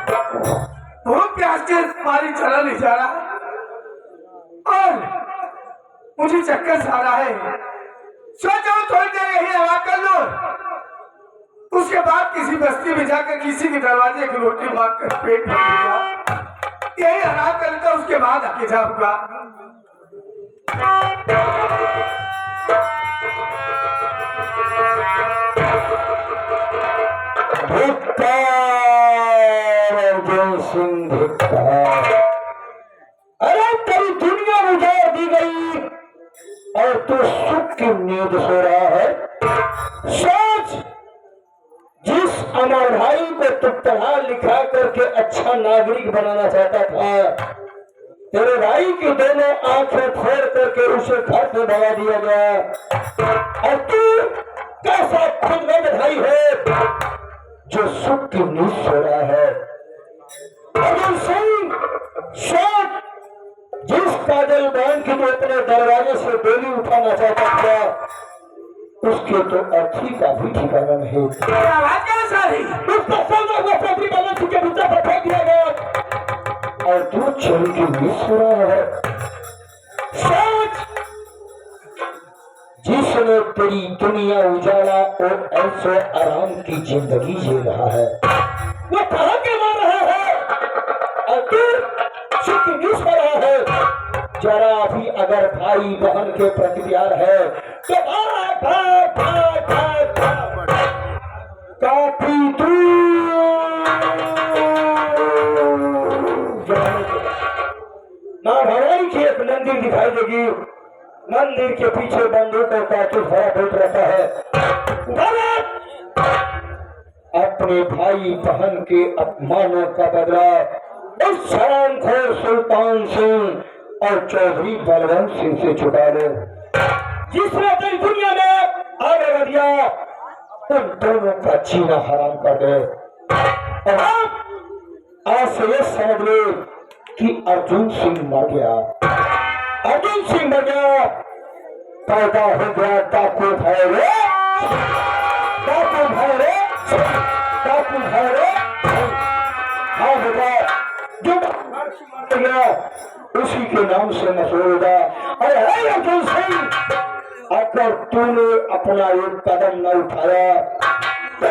भूख प्यास के मारी चला नहीं जा रहा और मुझे चक्कर सा रहा है। सोचा थोड़ी देर यही आराम कर लो, उसके बाद किसी बस्ती में जाकर किसी के दरवाजे की रोटी मांग कर पेट भर लूंगा। यही आराम करता उसके बाद आके जाऊंगा। अरे तेरी दुनिया उजाड़ दी गई और तू सुख की नींद सो रहा है। सोच, जिस अमर भाई को तू पढ़ा लिखा करके अच्छा नागरिक बनाना चाहता था, तेरे भाई की दोनों आंखें फोड़ करके उसे घर से भगा दिया गया और तू कैसा खुदगर्द भाई है जो सुख की नींद सो रहा है। अर्जुन सिंह, सोच, जिस काजल बहन की तो अपने दरवाजे से डोली उठाना चाहता था, उसके तो अर्थी का भी ठिकाना नहीं। उसका सौदा हुआ प्रति बालक के भीतर पर फेंक दिया गया और तू चोरी की नींद सो रहा है। सोच, जिसने तेरी दुनिया उजाला और ऐसे आराम की जिंदगी जी रहा है, वो कहाँ के मर रहा है और तू सुख की नींद सो रहा है। जरा भी अगर भाई बहन के प्रति प्यार है तो भाग भाग भाग भाग भाग काफी दूर माँ भवानी की एक मंदिर दिखाई देगी। मंदिर के पीछे बंदूक और कारतूस भरा बैठ रहता है। अपने भाई बहन के अपमानों का बदला उस शराबखोर सुल्तान सिंह और चौधरी बलवंत सिंह से छुटा ले, जिसने तेरी दुनिया में आगे बढ़ दिया। उन दोनों का जीना हराम कर दे। और आज से ये समझ ले कि अर्जुन सिंह मर गया। अर्जुन सिंह मर गया, पैदा हो गया डाकू भाई रे, डाकू भाई रे, डाकू भाई रे। हाँ बेटा, जो मर गया उसी के नाम से मशहूर होगा। अरे अर्जुन सिंह, अगर तूने अपना एक कदम न उठाया तो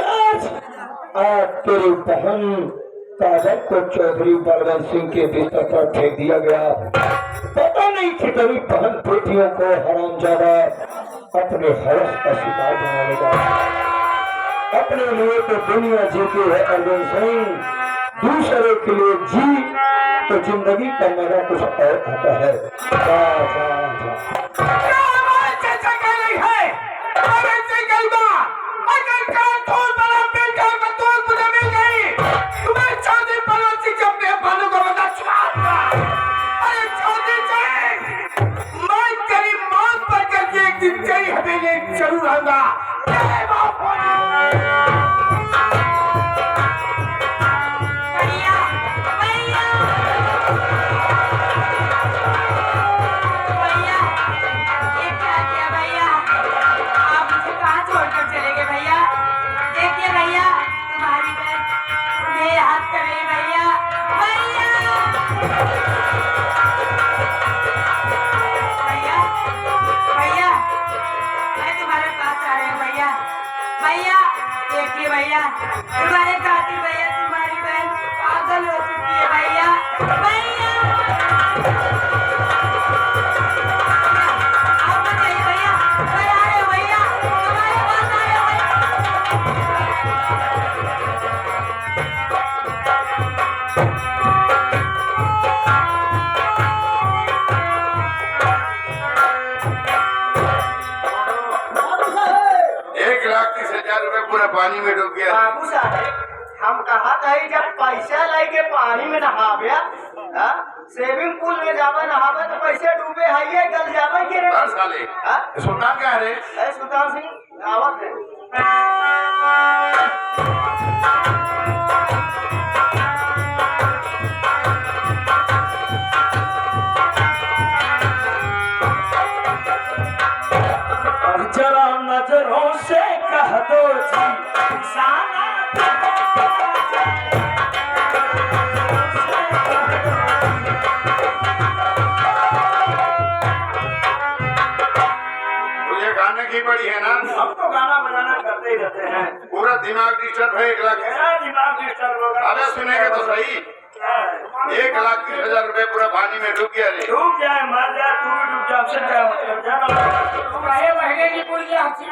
आज तेरी बहन काजल को चौधरी बलवंत सिंह के बिस्तर पर फेंक दिया गया। पता नहीं कि तेरी बहन बेटियों को हरामजादा अपने हर्ष का शिकार बना लेगा। अपने लिए तो दुनिया जीती है अर्जुन सिंह, दूसरे के लिए जी तो जिंदगी का मजा कुछ और आता है। जा जा जा। जरूर आऊंगा। तुम्हारे खातिर भैया तुम्हारी बहन पागल हो चुकी है भैया। भैया आप बताइए भैया, मैं आ रहे भैया, तुम्हारे पास आ रहे पूरा पानी में डूब गया। बाबू साहब, हम कहा था जब पैसा लेके पानी में नहावे, स्विमिंग पूल में जावे नहावे तो पैसे डूबे है गल जावे के रे साले। सुल्तान क्या है रे? सुल्तान सिंह आवत है। जरा नजरों से कह दो जी, दिमाग डिस्टर्ब है 1 लाख। मेरा दिमाग डिस्टर्ब होगा। अबे सुनेंगे तो सही। 1,30,000 रुपए पूरा पानी में डूब गया रे। डूब जाए मर जाए तू भी डूब जा, हमसे क्या मतलब? जाना ये महीने की पूरी हंसी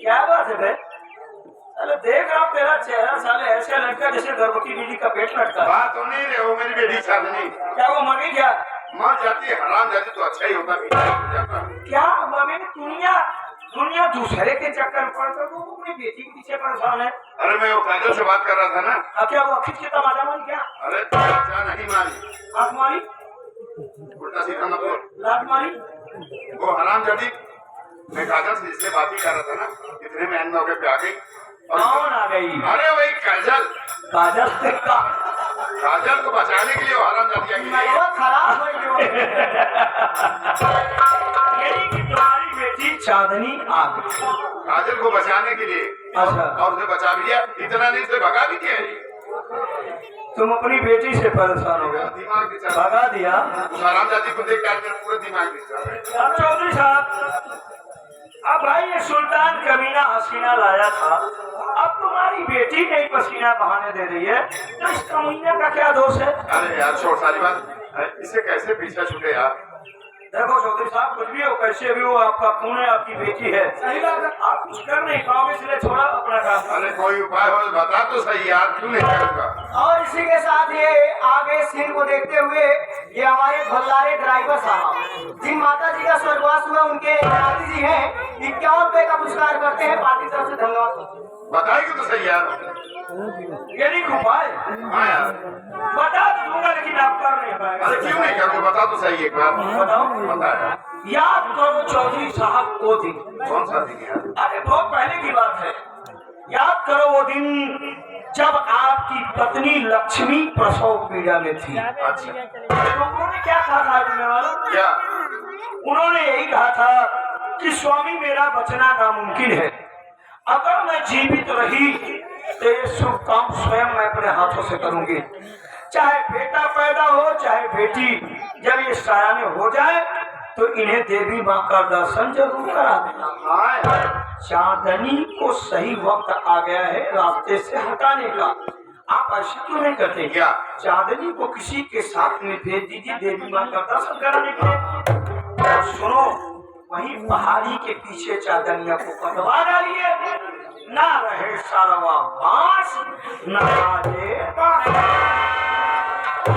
क्या बात है बे? अरे देख रहा हूँ तेरा चेहरा साले ऐसे लटका जैसे गर्भवती दीदी का पेट लटका है। बात तो नहीं रे, वो मेरी बेटी चांदनी क्या वो मर गई क्या? माँ जाती हराम जाती तो अच्छा ही होता क्या मम्मी दुनिया दूसरे के चक्कर में पड़कर वो अपनी बेटी के पीछे परेशान है। अरे मैं वो काजल से बात कर रहा था ना। क्या वो खिंच के तमाचा मारी क्या? अरे क्या नहीं मारी, आंख मारी, उल्टा सीधा मत बोल। लात मारी? वो हराम जाती मैं काजल से इससे बात ही कर रहा था ना, इतने में एंड मौके पे आ गई। कौन आ गई? अरे वही काजल। काजल से का काजल को बचाने के लिए वो हराम जाती आई है। वो खराब हो गई। यानी कि तुम्हारी बेटी चांदनी आ गई काजल को बचाने के लिए। अच्छा। और उसे बचा भी दिया, इतना नहीं उसे भगा भी दिया। तुम अपनी बेटी से परेशान हो गए, दिमाग की चला। भगा दिया। उस हराम जाती को देख कर पूरा दिमाग की चला। अब चौधरी साहब, अब भाई ये सुल्तान कमीना हसीना लाया था, अब तुम्हारी बेटी नहीं पसीना बहाने दे रही है, तो इस कमीने का क्या दोष है? अरे यार छोड़ सारी बात, इसे कैसे पीछे छूटे यार। देखो चौधरी साहब, कुछ भी हो कैसे भी हो, आपका खून है, आपकी बेटी है, सही बात है, आप कुछ कर नहीं पाओगे, इसलिए छोड़ा अपना काम। अरे कोई उपाय हो बता तो सही यार, क्यों नहीं करूँगा। और इसी के साथ ये आगे सीन को देखते हुए ये हमारे भल्लारे ड्राइवर साहब जिन माता जी का स्वर्गवास हुआ उनके नाती जी हैं 51 रुपए का पुरस्कार करते हैं पार्टी तरफ से। धन्यवाद। बताएगी तो सही यार। ये नहीं उपाय हाँ यार, बता दूंगा, लेकिन आप कर नहीं पाएगा। अरे क्यों नहीं करूँगा, बता तो सही एक बार। बताओ। बता यार। याद करो चौधरी साहब वो दिन, कौन सा दिन यार? अरे बहुत पहले की बात है, याद करो वो दिन जब आपकी पत्नी लक्ष्मी प्रसव पीड़ा में थी। अच्छा, तो उन्होंने क्या कहा था तुम्हें मालूम? क्या? उन्होंने यही कहा था कि स्वामी मेरा बचना नामुमकिन है, अगर मैं जीवित रही तो ये शुभ काम स्वयं मैं अपने हाथों से करूंगी, चाहे बेटा पैदा हो चाहे बेटी, जब ये सयाने हो जाए तो इन्हें देवी माँ का दर्शन जरूर करा देना। हाँ यार। चांदनी को सही वक्त आ गया है रास्ते से हटाने का, आप ऐसे क्यों नहीं करते? क्या? चांदनी को किसी के साथ में भेज दीजिए देवी माँ का दर्शन कराने के लिए। और सुनो, वहीं पहाड़ी के पीछे चांदनिया को कटवा डालिए, ना रहे सारवा बांस ना बाजे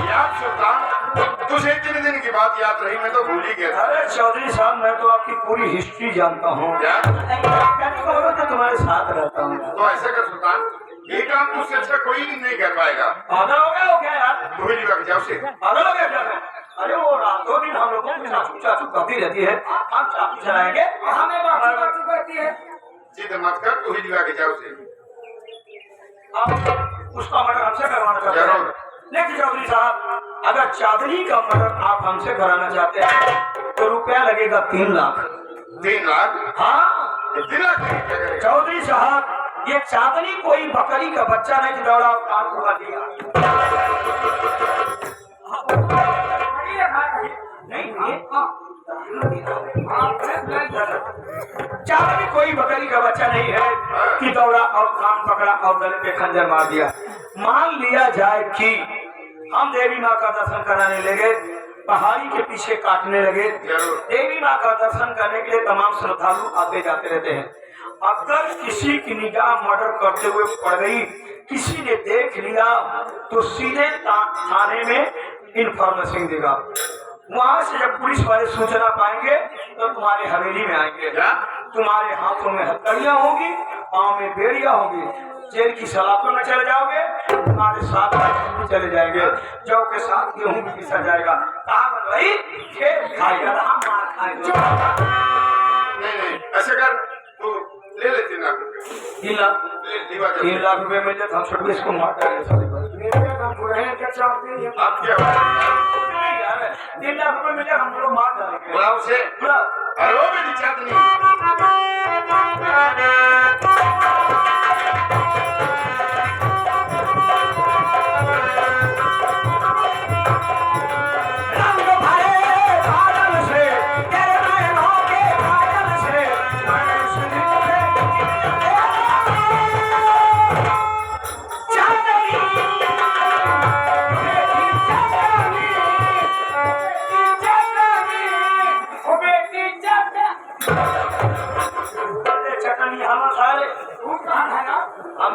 यार सुल्तान, तुझे इतने दिन की बात याद रही, मैं तो भूल ही गया था। अरे चौधरी साहब, मैं तो आपकी पूरी हिस्ट्री जानता हूँ, क्या? तो तुम्हारे साथ रहता हूँ। तो ऐसा कर सुल्तान, ये काम तुझसे अच्छा कोई नहीं कर पाएगा। पागल हो गया हो क्या यार? तू ही लिवा के जाओ से। पागल हो गया क्या? अरे वो रातों दिन हम लोगों को चाचू चाचू करती रहती है, हम चाचू चलाएंगे, हमें बातू करती है। जिद मत कर, तू ही लिवा के जाओ से। आप उसका मर्डर हमसे करवाना चाहते हैं? जरूर। लेकिन चौधरी साहब, अगर चांदनी का मर्डर आप हमसे कराना चाहते हैं तो रुपया लगेगा 3 लाख। 3 लाख? हाँ 3 लाख क्या करेगा? चौधरी साहब, ये चांदनी कोई बकरी का बच्चा नहीं कि दौड़ा कान को दिया। चांदनी कोई बकरी का बच्चा नहीं है कि दौड़ा और कान पकड़ा और गले पे खंजर मार दिया। मान लिया जाए कि हम देवी माँ का दर्शन कराने लगे, पहाड़ी के पीछे काटने लगे, जरूर। देवी माँ का दर्शन करने के लिए तमाम श्रद्धालु आते जाते रहते हैं। अगर किसी की निगाह मर्डर करते हुए पड़ गई, किसी ने देख लिया तो सीधे थाने में इंफॉर्मेशन देगा। वहां से जब पुलिस वाले सूचना पाएंगे तो तुम्हारे हवेली में आएंगे। क्या? तुम्हारे हाथों में हथकड़ियां होगी, पाँव में बेड़ियां होगी, जेल की सलाखों में चले जाओगे, तुम्हारे साथ भी चले जाएंगे, जौ के साथ गेहूं भी पीसा जाएगा। कहा भाई खेल खाएगा, हम मार खाएगा। नहीं, ऐसे कर, तू ले ले 3 लाख रुपए। 3 लाख? ले, लिवा जा। 3 लाख रुपए मिल जाए तो हम छोटे इसको मार डालेंगे सारी बात। अब क्या हुआ? 3 लाख रुपए मिल जाए हम लोग मार डालेंगे। बुलाओ उसे। बुलाओ। अरे वो मेरी चांदनी। रंग भरे बादल से, तेरे नैनों के काजल से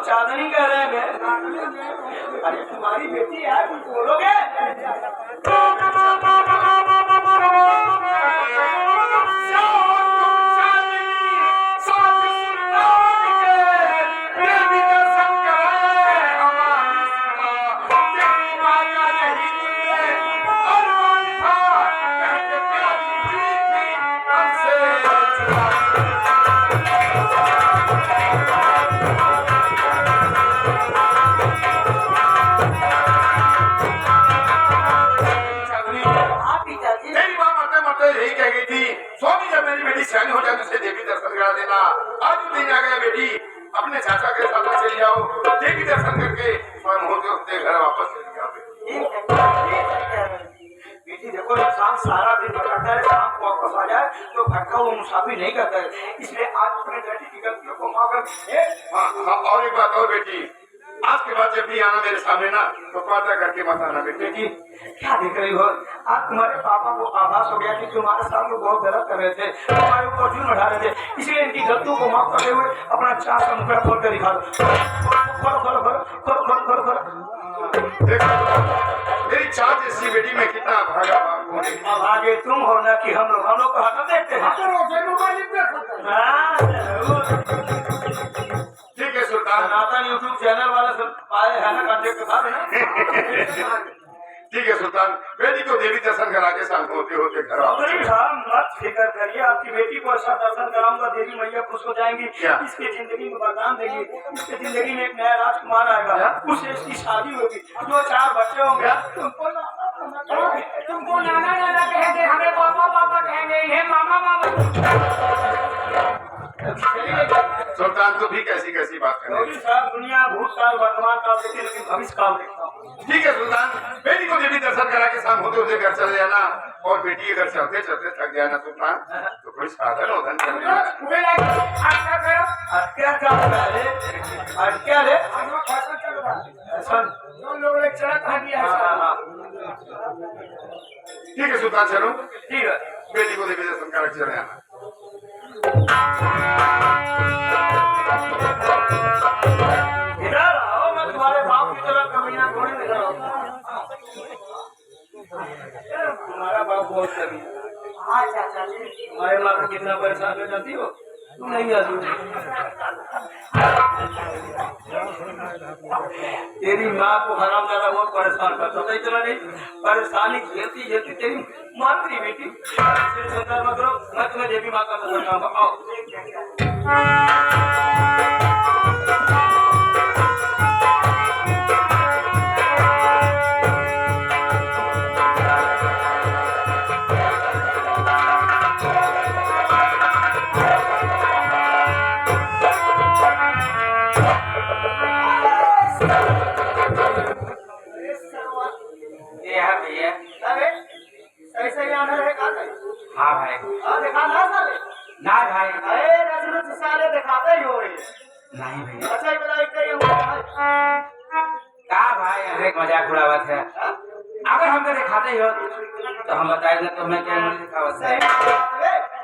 चांदनी कह रहे हैं। अरे तुम्हारी बेटी है, कुछ बोलोगे? यही कह गई थी, स्वामी जब मेरी बेटी सियानी हो जाए तो उसे देवी दर्शन करा देना। आज दिन आ गया बेटी, अपने चाचा के साथ चली जाओ, देवी दर्शन करके स्वयं होते होते घर वापस चली जाओ। बेटी देखो, इंसान सारा दिन भटकता है, शाम को वापस आ जाए तो भटका वो मुसाफिर नहीं करता है। इसलिए आज अपने बेटी की गलतियों को माफ कर। हाँ, और एक बात और बेटी, आज के बाद जब भी आना मेरे सामने ना तो पर्दा करके मत आना बेटी। जी क्या देख रही हो? आज तुम्हारे पापा को आभास हो गया कि तुम्हारे साथ वो बहुत गलत कर रहे थे, तुम्हारे ऊपर जुर्म ढा रहे थे, इसलिए इनकी गलतियों को माफ करते हुए अपना चार का मुखड़ा खोल कर दिखा दो। खोलो खोलो खोलो खोलो खोलो खोलो खोलो। देखो मेरी चार जैसी बेटी में कितना भागा बाप हूँ। अब आगे तुम हो ना कि हम लोग को हाथ देखते हैं। ठीक है सुल्तान, सनातन यूट्यूब चैनल वाले सब आए हैं ना, कांटेक्ट बता देना। ठीक है सुल्तान, बेटी को देवी दर्शन करा के शाम होते होते घर चौधरी साहब मत फिक्र करिए, आपकी बेटी को अच्छा दर्शन कराऊंगा, देवी मैया खुश हो जाएंगी, इसकी जिंदगी में वरदान देगी, इसकी जिंदगी में एक नया राजकुमार आएगा, उससे इसकी शादी होगी, 2-4 बच्चे होंगे। तुमको नाना नाना कहेंगे, हमें पापा पापा कहेंगे, इन्हें मामा मामा। सुल्तान तू भी कैसी कैसी बात कर रहे चौधरी साहब दुनिया भूतकाल वर्तमान काल देखी, लेकिन भविष्य काल देखता हूँ। ठीक है सुल्तान, बेटी को देवी दर्शन करा के शाम होते होते घर चले जाना, और बेटी अगर चलते चलते थक जाए ना सुल्तान तो कोई साधन उधन चल जाना। क्या क्या रे ठीक है सुल्तान, चलो ठीक है। बेटी को देवी दर्शन करा के चले जाना। इधर आओ, मैं तुम्हारे बाप की तरह कमीना थोड़ी दिख रहा हूँ। तुम्हारा बाप बहुत कमी है। हाँ चाचा जी, तुम्हारे माँ को कितना परेशान कर जाती हो तुम, नहीं जाती। तेरी माँ को हराम ज्यादा बहुत परेशान करता था, इतना नहीं परेशानी झेलती झेलती तेरी मान गई बेटी। चिंता मत करो, मैं तुम्हें देवी माँ का दर्शन कराऊंगा। आओ। हाँ भाई, देखा ना साले? ना भाई, अरे रजनी साले दिखाते ही हो रही है। नहीं भैया। अच्छा ये बताओ, क्या क्या भाई, अरे मजाक उड़ावत है। अगर हमको दिखाते ही हो तो हम बताएंगे तो मैं क्या मुझे दिखावत है।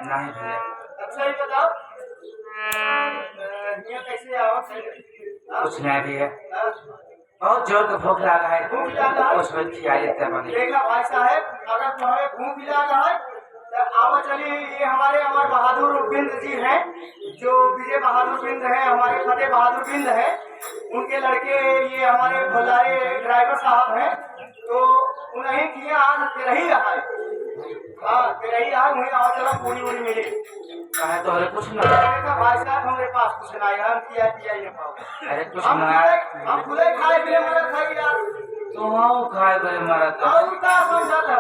नहीं भैया। अच्छा ये बताओ, ये कैसे आओ? कुछ नहीं भैया, बहुत जोर का भूख लगा है, उसमें खिया लेते हैं। देखा भाई साहब, अगर तुम्हारे भूख लगा है तो आओ चलिए। ये हमारे अमर बहादुर बिंद जी हैं, जो विजय बहादुर बिंद है, हमारे फतेह बहादुर बिंद है, उनके लड़के ये हमारे भल्लारे ड्राइवर साहब हैं। तो उन्हें किया आज तेरही रहा है। हाँ तेरही रहा, वहीं आओ चलो, पूरी पूरी मिली। कहे तो अरे कुछ ना, देखा भाई साहब, हमारे पास कुछ नहीं, हम किया किया ही पाओ। अरे कुछ हम ना, खुले खाए पिए मदद खाई यार, तो हाँ खाए गए मरा तो और क्या समझा था?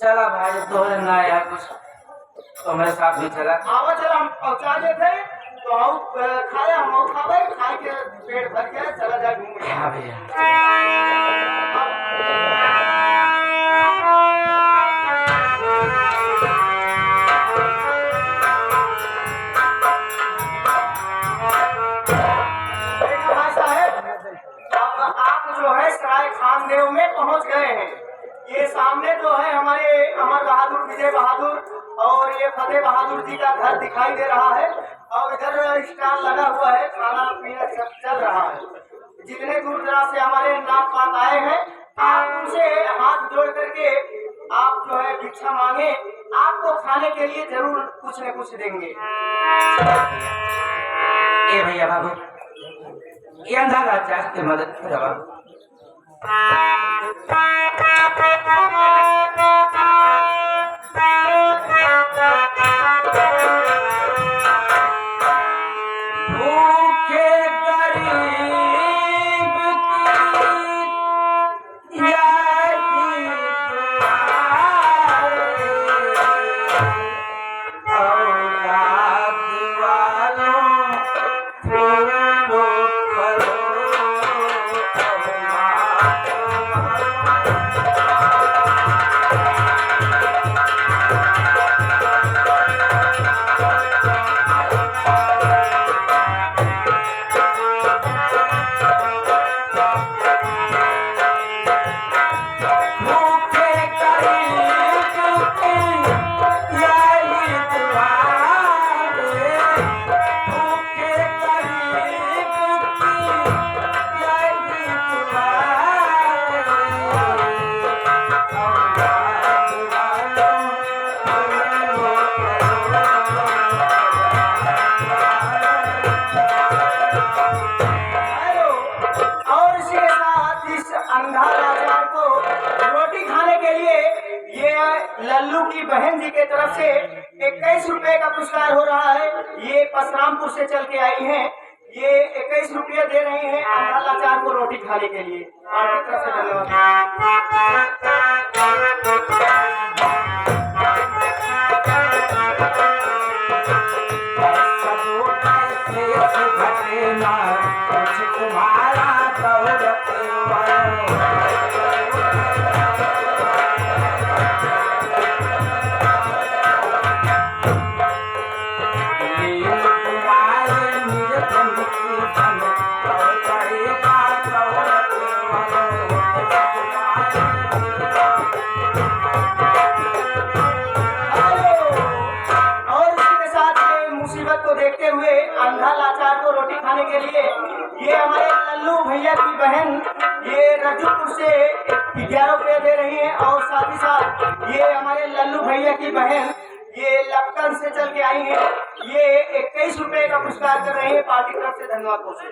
चला भाई, तोरे ना यार कुछ तो मेरे साथ भी चला। आवा चला, हम पहुंचा देते तो हम खाया, हम खावे, खाए के पेट भर के चला जाए घूमने। हाँ भैया। देखा भाई साहब, आप जो है सराय खानदेव में पहुंच गए हैं। ये सामने जो है हमारे अमर बहादुर, विजय बहादुर और ये फतेह बहादुर जी का घर दिखाई दे रहा है। और इधर स्टॉल लगा हुआ है, खाना पीना चल रहा है। जितने दूर दराज से हमारे नाथ पात आए हैं, आप उनसे हाथ जोड़ करके आप जो है भिक्षा मांगे, आपको खाने के लिए जरूर कुछ न कुछ देंगे। ए भैया बाबू, ये अंधा राजा की मदद करो बाबू। भूखे गरीब की यही दुआ, औलाद वालों पूरो करो भूखे गरीब की यही दुआ रे, भूखे गरीब की यही दुआ रे, औलाद हेलो। और इसी के साथ इस अंधा लाचार को रोटी खाने के लिए ये लल्लू की बहन जी के तरफ से 21 रुपए का पुरस्कार हो रहा है। ये परशुरामपुर से चल के आई हैं, ये 21 रुपये दे रही हैं अंधा लाचार को रोटी खाने के लिए। आपकी तरफ से धन्यवाद। तुम्हारा दौलत तुम्हारे निर्धन की धन और करेगा दौलत और इसी के साथ ये मुसीबत को देखते हुए अंधा लाचार को रोटी खाने के लिए ये हमारे लल्लू भैया की बहन ये रजूपुर से 11 रुपये दे रही है। और साथ ही साथ ये हमारे लल्लू भैया की बहन ये लपटन से चल के आई है, ये 21 रुपये का पुरस्कार कर रही है। पार्टी की तरफ से धन्यवाद बोलते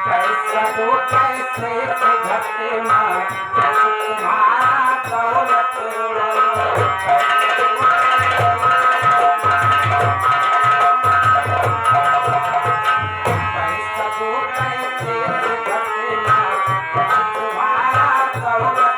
पैसा दो पैसे से घटे माँ तुम्हारा दौलत पैसा दो पैसे से घटे माँ तुम्हारा दौलत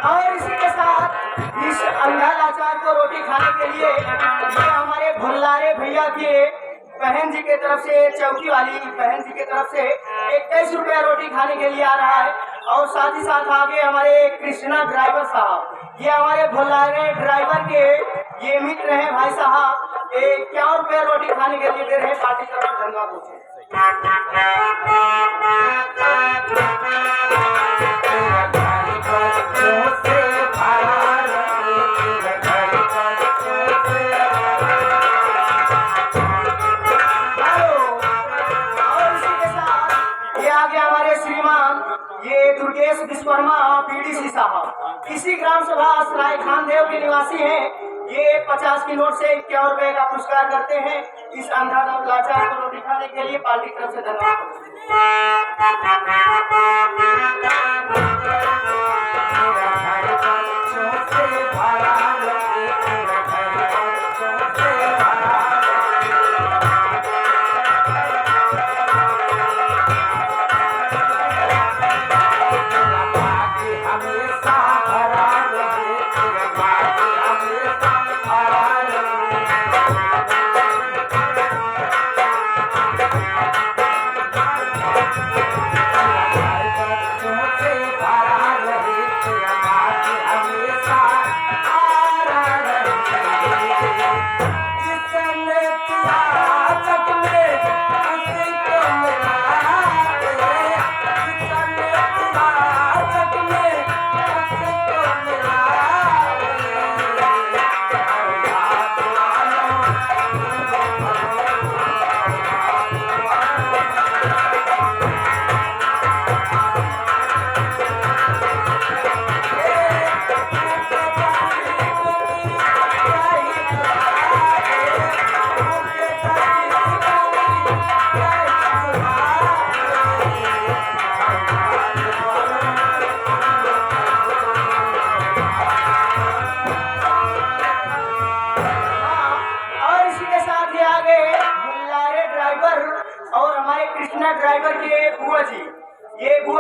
और इसी के साथ इस अंधा लाचार को रोटी खाने के लिए ये हमारे भुल्लारे भैया के बहन जी के तरफ से, चौकी वाली बहन जी के तरफ से 21 रुपया रोटी खाने के लिए आ रहा है। और साथ ही साथ आगे हमारे कृष्णा ड्राइवर साहब, ये हमारे भुल्लारे ड्राइवर के ये मित्र हैं भाई साहब, 51 रुपया रोटी खाने के लिए दे रहे हैं। पार्टी की तरफ से धन्यवाद बोलते हैं। और इसी के साथ ये आगे हमारे श्रीमान ये दुर्गेश विश्वकर्मा पीडीसी साहब, इसी ग्राम सभा सराय खानदेव के निवासी हैं। ये 50 की नोट से 51 रुपए का पुरस्कार करते हैं इस अंधा लाचार को रोटी खाने के लिए। पार्टी की तरफ से धन्यवाद।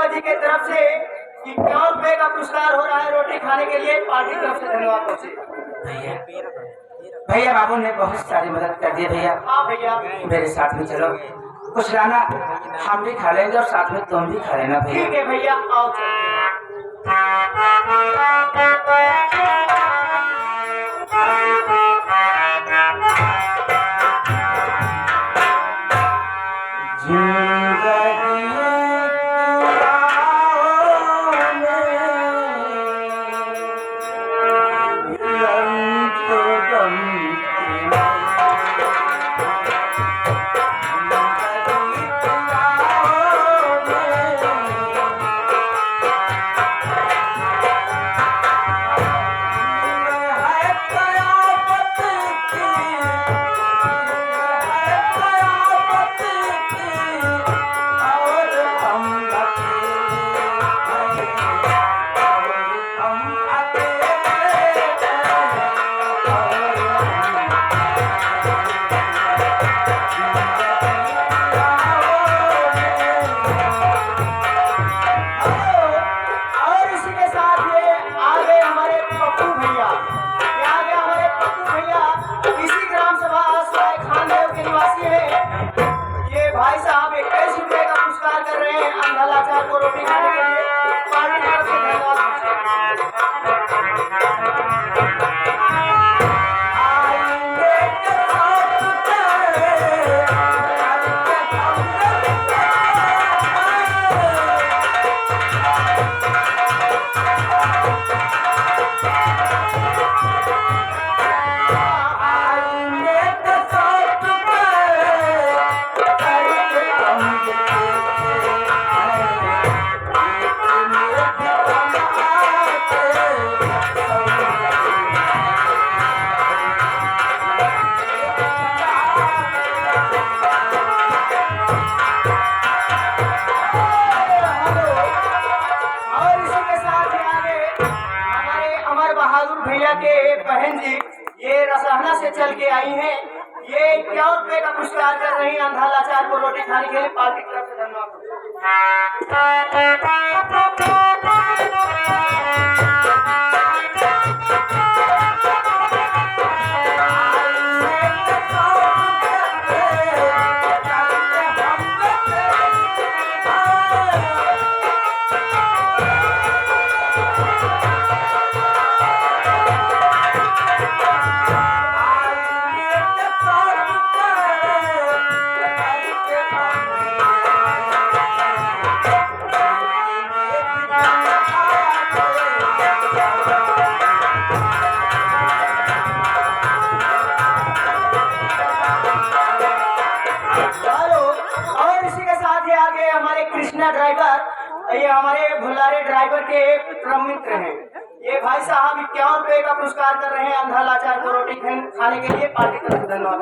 बुआ जी की तरफ से 51 रुपए का पुरस्कार हो रहा है रोटी खाने के लिए। पार्टी की तरफ से धन्यवाद पहुंचे। भैया बाबू ने बहुत सारी मदद कर दी भैया। हाँ भैया, मेरे साथ में चलो, कुछ लाना, हम भी खा लेंगे और साथ में तुम भी खा लेना भैया। ठीक है भैया, आओ बहन जी ये रसहना से चल के आई हैं। ये 51 रुपए का पुरस्कार कर रही हैं अंधा लाचार को रोटी खाने के लिए। पार्टी की तरफ से धन्यवाद। ड्राइवर, ये हमारे भुल्लारे ड्राइवर के परम मित्र हैं। ये भाई साहब 51 रुपए का पुरस्कार कर रहे हैं अंधा लाचार को रोटी खाने के लिए। पार्टी की तरफ से धन्यवाद।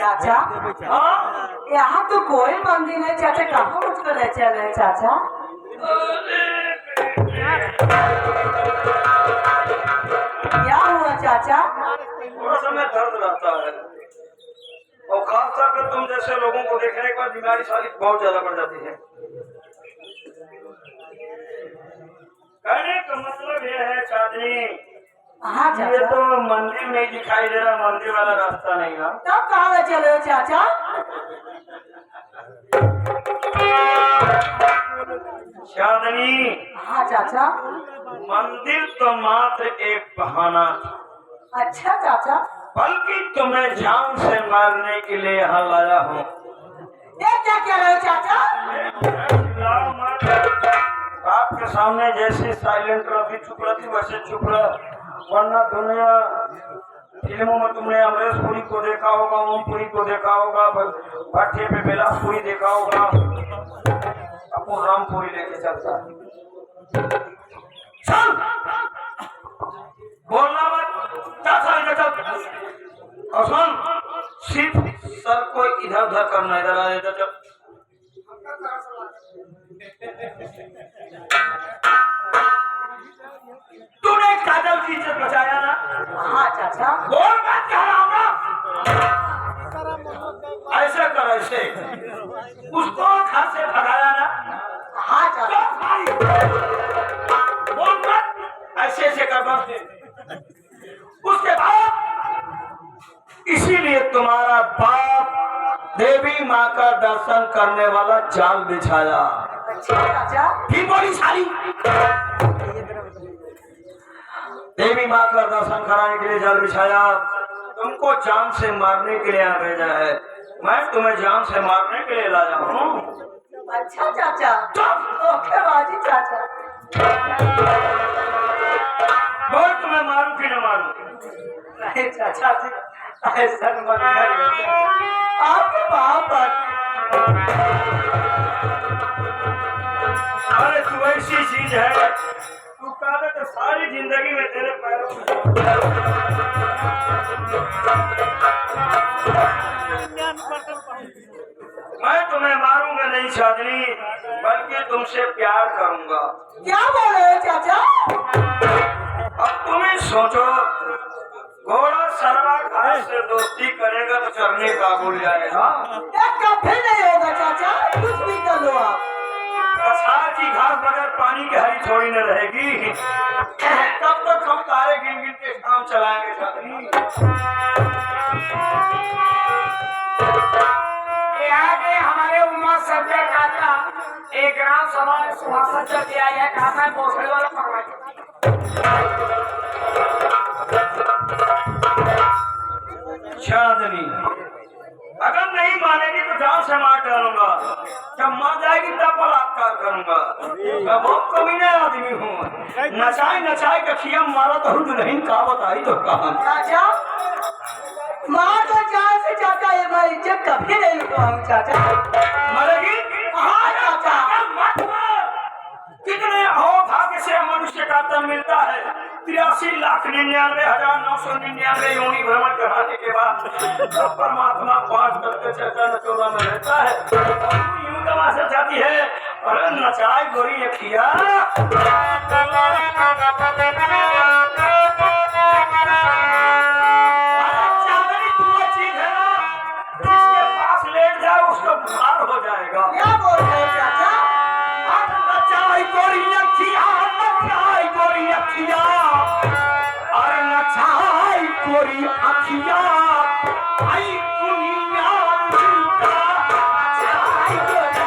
चाचा, यहाँ तो कोई मंदिर नहीं चाचा, कहाँ मुझको ले चल रहे चाचा? क्या हुआ चाचा? थोड़ा समय दर्द रहता है और खासतौर पर तुम जैसे लोगों को देखने के बाद बीमारी सारी बहुत ज्यादा बढ़ जाती है। कहने का मतलब यह है चांदनी, हाँ ये चाचा। तो मंदिर नहीं दिखाई दे रहा, मंदिर वाला रास्ता नहीं है। तब कहाँ ले चले हो चाचा? चांदनी, हाँ चाचा। मंदिर तो मात्र एक बहाना था, अच्छा चाचा। बल्कि तुम्हें जान से मारने के लिए यहाँ लाया हूँ। ये क्या कह रहे हो चाचा? आपके सामने जैसे साइलेंट रहती, चुप रहती, वैसे चुप रह, वरना दुनिया फिल्मों में तुमने अमरीश पुरी को देखा होगा, ओम पुरी को देखा होगा, भट्टे पे बिलास पुरी देखा होगा। अपन रामपुरी लेके चलता है। चल बोलना मत, चल और सुन, सिर्फ सर को इधर उधर करना, इधर आ इधर चल। तूने काजल की इज्जत बचाया ना? हाँ चाचा। बोल मत कह रहा हूँ ना, ऐसे कर, ऐसे उसको घर से भगाया ना? हाँ चाचा। बोल मत, ऐसे ऐसे कर बस। उसके बाद इसीलिए तुम्हारा बाप देवी माँ का दर्शन करने वाला जाल बिछाया। अच्छा चाचा। फिर बोली साली, देवी माँ का दर्शन कराने के लिए जाल बिछाया, तुमको जान से मारने के लिए भेजा है। मैं तुम्हें जान से मारने के लिए लाया हूँ। अच्छा चाचा। ओके बाजी चाचा। बोल, तुम्हें मारूं कि न मारूं? नहीं चाचा जी, ऐसा मत करिए, आपके बाप। अरे तू ऐसी चीज है, तू कहता तो सारी जिंदगी में तेरे पैरों में। मैं तुम्हें मारूंगा नहीं चांदनी, बल्कि तुमसे प्यार करूंगा। क्या बोल रहे हो चाचा? अब तुम ही सोचो, घोड़ा सरवा घास से दोस्ती करेगा तो चरने का भूल जाएगा। एक कभी नहीं होगा चाचा, कुछ भी कर लो आप। कसार की घास बगैर पानी के हरी थोड़ी न रहेगी। कब तक हम तारे गिन गिन के काम चलाएंगे चांदनी? आगे हमारे उम्मा सभ्य काका एक ग्राम सभा में सुभाषण चल के आया है, कहा था भोसले वाला पकड़ा। चांदनी अगर नहीं मानेगी तो जान से मार डालूंगा, जब मर जाएगी तब बलात्कार करूंगा। मैं बहुत कमीने आदमी हूँ, नचाए नचाए के खिया मारा तो नहीं, कहा बताई तो कहा। चाचा मार दो जान से चाचा, ये मैं इज्जत कभी नहीं लुटाऊंगा चाचा। मरेगी? हाँ चाचा, मत मार। कितने अहोभाग्य से मनुष्य का तन मिलता है। 83,99,999 योनि भ्रमण कराने के बाद जब परमात्मा 5 तत्व चैतन्य चोला में रहता है, यूं तमाशा जाती है और नचाई गोरी अखिया। जिसके पास लेट जाए उसको बुखार हो जाएगा। क्या बोल रहे हो चाचा? नचाई गोरी अखिया, नचाई गोरी अखिया, अरे नचाई गोरी अखिया, आई दुनिया लूटा, नचाई गोरी।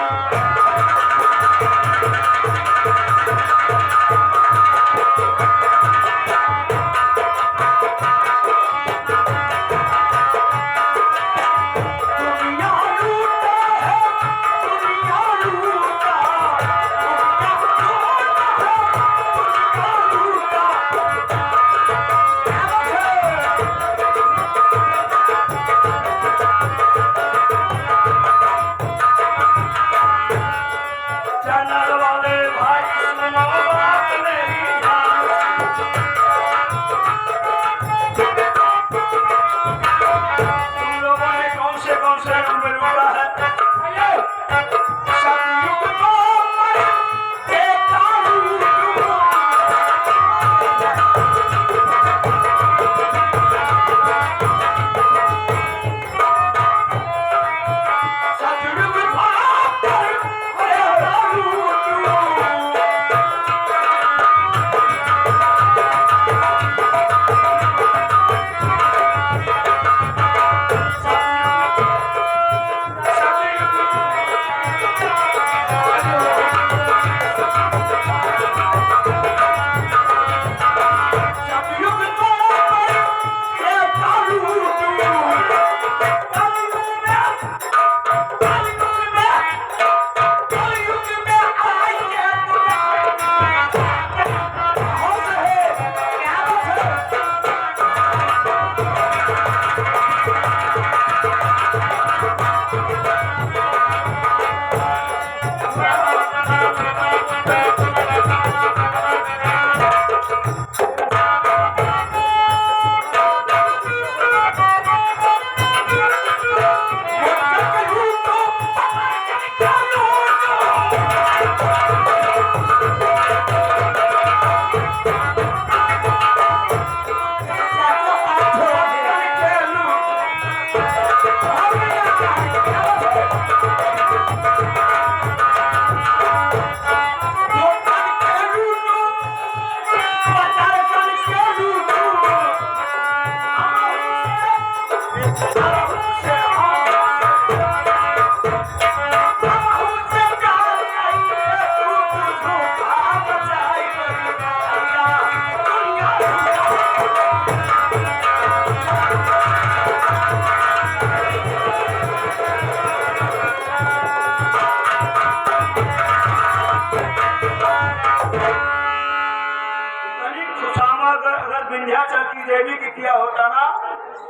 विंध्याचल की देवी की किया होता ना,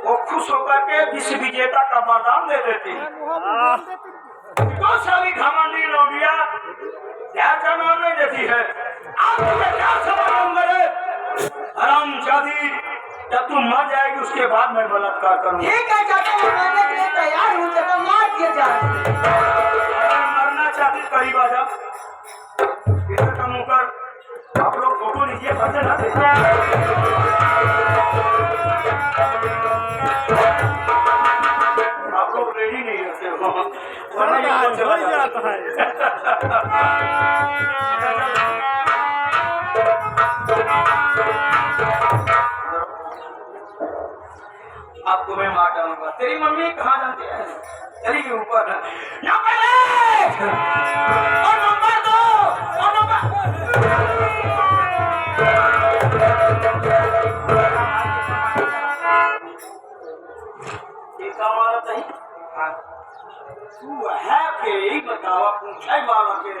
वो खुश होकर के विश्व विजेता का वरदान दे देती। तो सारी घमंडी लौटिया क्या जवाब नहीं देती है। आप तुम्हें क्या सवाल करे हरामजादी, जब तुम मर जाएगी उसके बाद मैं बलात्कार करूंगा। ठीक है चाचा, मैं मरने के लिए तैयार हूँ, तो मार दिए जाए। अगर मरना चाहती करीब आ जा, इधर का मुंह कर, आप लोग फोटो लीजिए, फंसे ना दे। आप लोग रेडी नहीं होते हो, वरना ये कौन चला जाता है। आपको मैं मार डालूंगा। तेरी मम्मी कहाँ जानती है? चलिए ऊपर नंबर 1 और नंबर 2 और तू है के ही बतावा पूछे बाबा के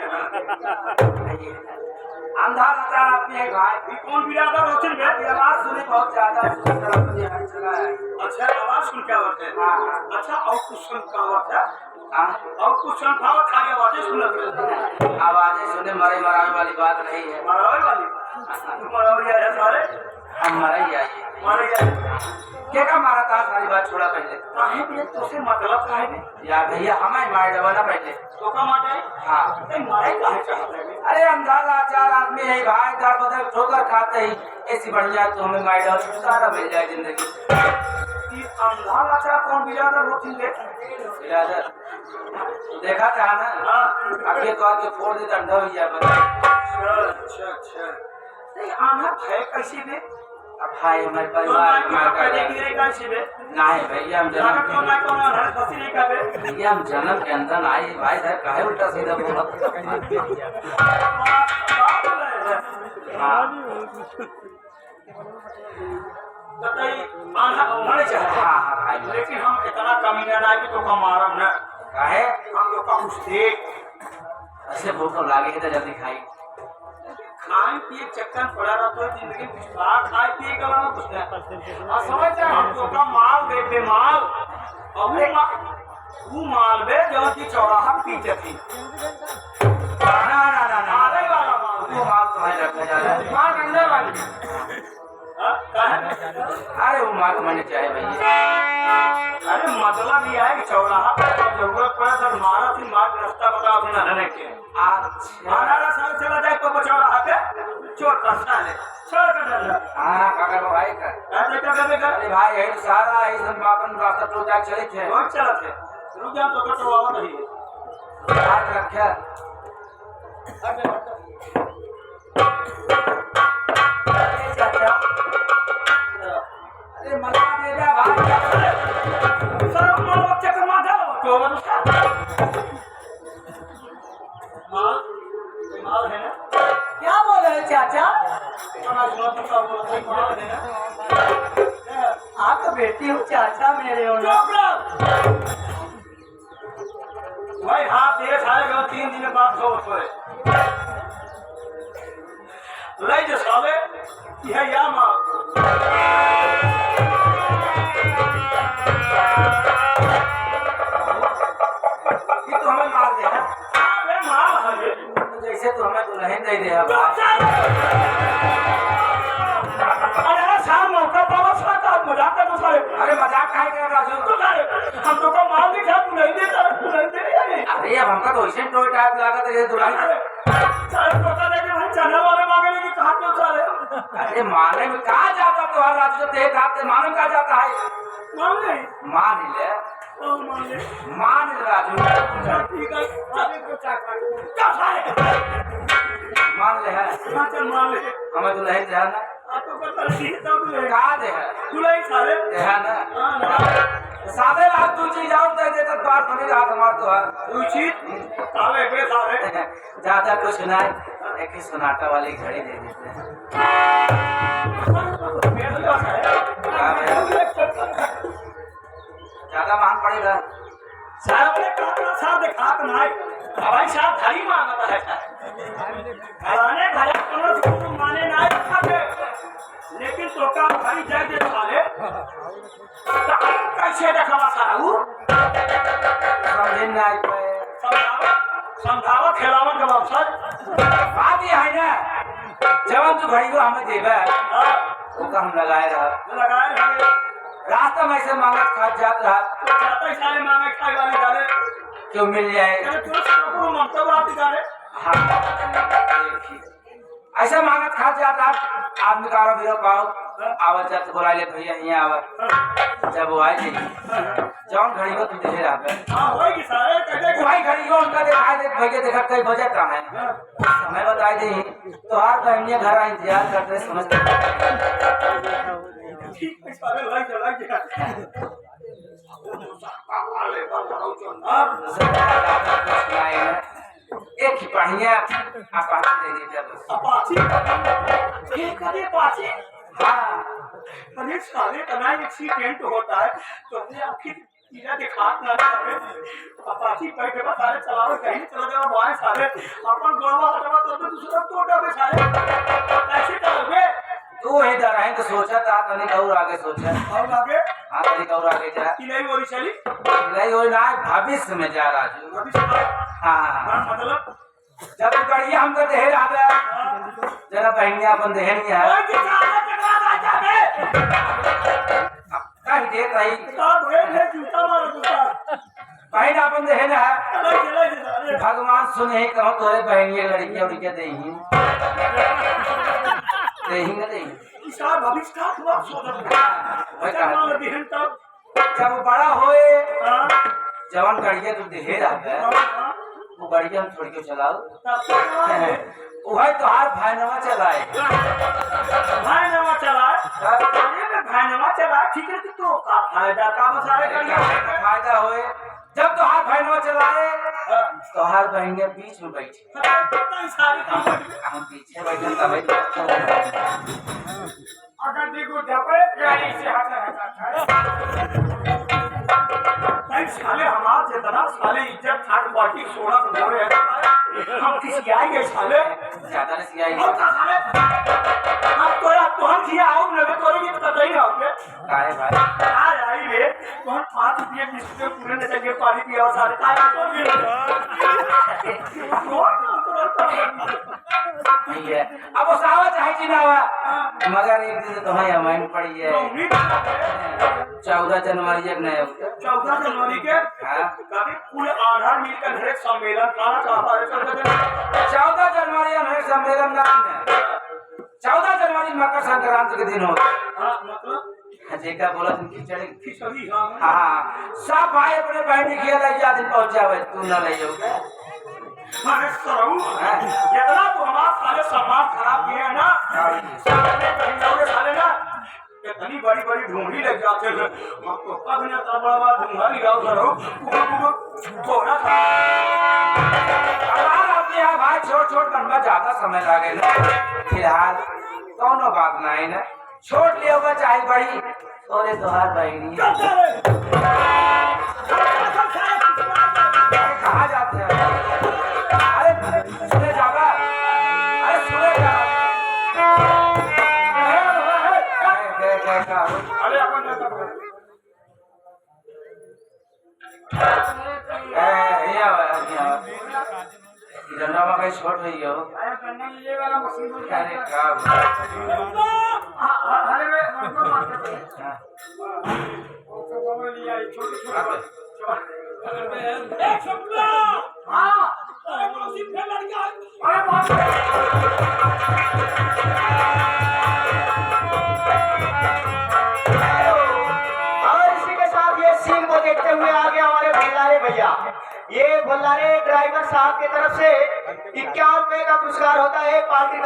अंधा नचार अपने भाई भी कौन बिरादर होते हैं? मेरी आवाज सुनी बहुत ज्यादा चला है। अच्छा आवाज सुन क्या होते हैं? अच्छा और कुछ सुन क्या होता है? और कुछ सुन भाव खाली आवाजें सुन, आवाजें सुने मरे मरावे वाली बात नहीं है। मरावे वाली तुम मरावे है सारे, हम मरे आइए मरे क्या का मारा था? सारी बात छोड़ा पहले काहे भी तुझसे मतलब काहे भी या भैया हमें मार देवाना पहले तो का मार जाए। हाँ तो मारे काहे चाहते हैं? अरे अंधा लाचार आदमी है भाई, दर बदर ठोकर खाते ही ऐसी बढ़िया तो हमें मार डाल सारा मिल जाए जिंदगी। अंधा लाचार कौन बिरादर होती है? बिरादर देखा था ना, आगे कह के फोड़ दे अंधा हो जाए। अच्छा आना है कैसे भी भाई हमारे परिवार नहीं भैया, हम भैया हम जन्म के अंदर आए भाई साहब काहे उल्टा सीधा बोला। हाँ भाई, लेकिन हम इतना कमीना ना कि तो कमारा न काहे हम लोग का कुछ देख ऐसे भूख लागे तो जल्दी खाई खाए पिए चक्कर पड़ा रहा तो जिंदगी कुछ बात खाए पिए का ना कुछ नहीं समझ जाए। हम लोग का माल दे माल और वो माल बे जो की चौराहा पीछे थी ना ना ना ना अरे वाला माल वो माल तो है रखा जा रहा है माल अंदर वाली। अरे वो माल मैंने चाहे भैया, अरे मतलब ये है कि चौराहा पर जरूरत पड़े तो मारा थी मार रास्ता बताओ थे ना के मारा साल चला जाए तो चौराहा पे चोर रास्ता ले छोड़ कर डाल। हाँ काका भाई का अरे भाई यही सारा है सब अपन रास्ता तो जा चले थे और चला थे रुक जा तो कटवाओ नहीं हाथ रखा अरे मजा दे जा भाई सर माल बच्चे का माथा तो माल है ना क्या बोल रहे हैं चाचा? आप तो बेटी हो चाचा मेरे हो ना। भाई हाथ दे सारे 3 दिन बाद सो पड़े ले जो साले यह या माल ये तो हमें माल दे अरे माल है जैसे तो हमें तो नहीं दे दे अरे शाम मौका पावा साका मजाक कर सारे। अरे मजाक काहे कर राजू तो सारे हम तो का माल दिखा तू नहीं दे अरे अब हमका तो ऐसे टोय टाइप लागत है दुलाई सारे पता नहीं भाई चना वाले मांगे कि कहां क्यों सारे। अरे माने में कहां जाता तो हर राजू से एक हाथ से माने कहां जाता है मान ले मान ले राजू ठीक है आगे को क्या मान ले है मान ले हमें तो नहीं जाना तो कहा दे है तुलाई सारे है ना सादे रात तू चीज आउट दे तब बात बनी रात हमार तो है तू चीज साले बे साले ज्यादा कुछ नहीं एक सोनाटा वाली घड़ी दे देते हैं ज्यादा महंग पड़ेगा साहब ने कहा साहब देखा तो नहीं भाई साहब घड़ी मांगता है घराने घरे कोनो माने ना खाते लेकिन तो का घड़ी जाए दे साले कैसे देखवा सारा वो समझे ना आई पाए समझावा खेलावन का मकसद बात ये है ना जवान तू घड़ी को हमें देवे वो का हम लगाए रहा लगाए रास्ता में से मांगत खा जात रहा तो जाता ही साले मांगे खाई वाले डाले क्यों मिल जाए अरे तू सब ममता बात डाले हाँ ऐसा मांगत खा जात रहा आदमी का आरो बिरो पाओ आवत जात बोला ले भैया यहाँ आवत जब वो आए थे जवान घड़ी को तू देखे रहा पे हां होई सारे कैसे भाई घड़ी को उनका दिखाई दे भैया देखा कई बजे का है मैं बताई दी तो हर बहनियां घर आ इंतजार करते समझते ठीक है सारे लाई एक ही पढ़िया आप दे दीजिए बस अपाची ये करे पाची हाँ अरे साले तना एक्सीडेंट होता है तो हमने आखिर तीरा दिखात ना करे अपाची बैठे बस सारे चलाओ कहीं चला जाओ बाहर सारे अपन गोवा हटवा तो दूसरा टोटा में सारे ऐसे करोगे तू इधर आए तो सोचा था तनिक और आगे सोचा और आगे हाँ तनिक और आगे जा कि नहीं हो रही चली नहीं हो ना भविष्य में जा रहा अभी से हाँ मतलब जब तू करिए हम तो देह आवे जरा बहनिया अपन देह नहीं है ओए कितना टकरा जाते कहीं देख रही सब है जूता मारो जूता बहन अपन देह ना है चले चले भगवान सुने कहो तोरे बहनिया लड़की और क्या देही ना देही इसका भविष्य का हुआ सोचा मार दिहन तब जब बड़ा होए हां जवान करिए तू देह आवे वो गाड़ी हम छोड़ के चलाओ वही तो हार भाईनामा चलाए भाईनामा चलाए अरे मैं भाईनामा चलाए ठीक है तो का फायदा का बसारे करिए फायदा होए जब तो हार भाईनामा चलाए तो हार बहनिया बीच में बैठी सारे काम हम पीछे बैठे तब अगर देखो जबे गाड़ी से हटा नहीं साले हमार जितना साले इज्जत थर्ड पार्टी सोना हो रहे हैं हम किसी आई गए साले ज्यादा नहीं सियाई और का साले अब तो यार तो हम किया आओ ना तो ये तो नहीं आओगे काहे भाई आज आई ले तो हम 5 रुपये 20 रुपये पूरे ने जगह पानी पिया और सारे काय तो नहीं है अब वो सावा चाहे चिनावा मगर एक दिन तो हमें अमाइन पड़ी है 14 जनवरी एक नया 14 जनवरी के कभी कुल आधार मिलकर हर एक सम्मेलन काला चाहता है 14 जनवरी हमें सम्मेलन नाम है 14 जनवरी मकर संक्रांति के दिन होता हाँ मतलब जेका बोला तुम खिचड़ी खिचड़ी हाँ हाँ सब भाई अपने बहन की ले जा दिन पहुंचावे तू ना ले जाओगे अरे सरऊ जितना तो हमारा सारे सामान खराब किए हैं ना सारे कहीं जाओगे साले ना इतनी बड़ी बड़ी ढूंढी लग जाते हैं हम तो कब ना इतना बड़ा बड़ा ढूंढा लगाओ सरऊ थोड़ा सा यहाँ भाई छोट छोट बनवा ज्यादा समय लगेगा फिलहाल कौनो बात नहीं ना छोट ले होगा चाहे बड़ी और दोहार बहनी कहाँ जाते हैं अरे सुने जागा अरे सुने जागा अरे अपन झंडा में कहीं छोट हुई हो अरे देखते हुए आगे हमारे भल्लारे भैया ये भल्लारे ड्राइवर साहब की तरफ से 51 रुपए का पुरस्कार होता है पार्टी